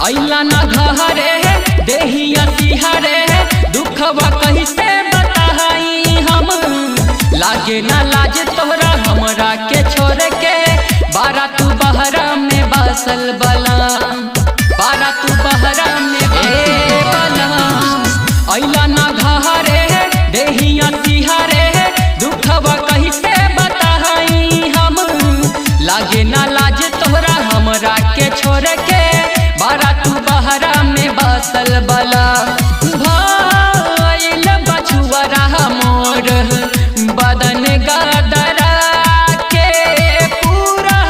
अइला ना घरे देहिया तिहारे दुखवा कैसे बताई हम। लागे ना लाज तोहरा हमरा के छोड़ के बारा तू बहरा में बसल बलम, बारा तू बहरा में बलम। अइला ना घरे देहिया तिहारे दुखवा कैसे बताई हम। लागे ना लाज तोहरा हमरा के छोड़ के बारा तू बहरा में बसल बला। भइल बछुआरा मोर बदन गदरा के पूरा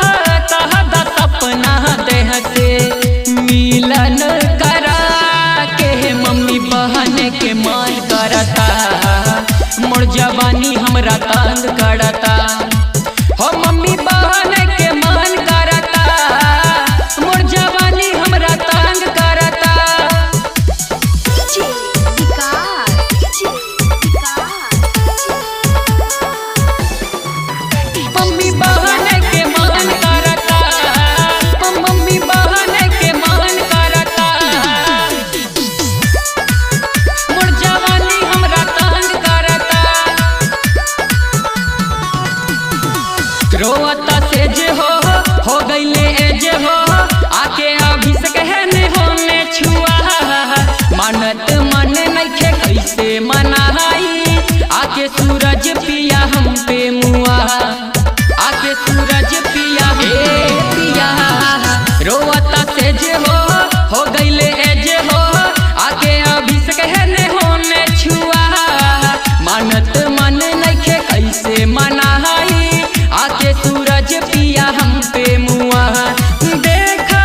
कहदा सपना देह से मिलन करा के। मम्मी बहन के मान करता मोर जवानी हमरा तंग करता। हो मम्मी बहन के मान करता मोर जवानी हमरा तंग करता। मम्मी बहन के मान करता, मम्मी बहन के मान करता। मोर जवानी हमरा तंग करता। रोता से जे हो गईले एज हो आके अभिषेक है ने होने छुआ। मानत मन नइखे कैसे मनाई आके सूरज पिया हम पे मुआ, आके सूरज पिया हे पिया। रोता से जे हो गईले एज हो आके अभिषेक है ने होने छुआ। मानत मन नइखे कैसे मनाई आके सूरज पिया हम पे मुआ। देखा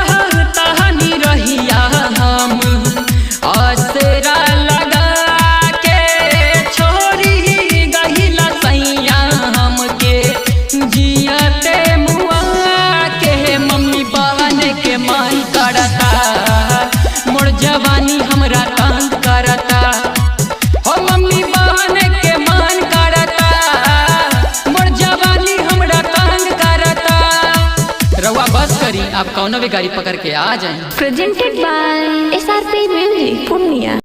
तहनी रहिया हम असरा लगा के छोड़ी गहिला सैया हमके जियते मुआ के। मम्मी बहन के मान करता मोर जवानी हमरा तंग करता। हो मम्मी बहन के मान करता मोर जवानी हमरा तंग करता। रउआ बस करी आप कौनो भी गाड़ी पकड़ के आ जाए। Presented by SRP Music, Purnia।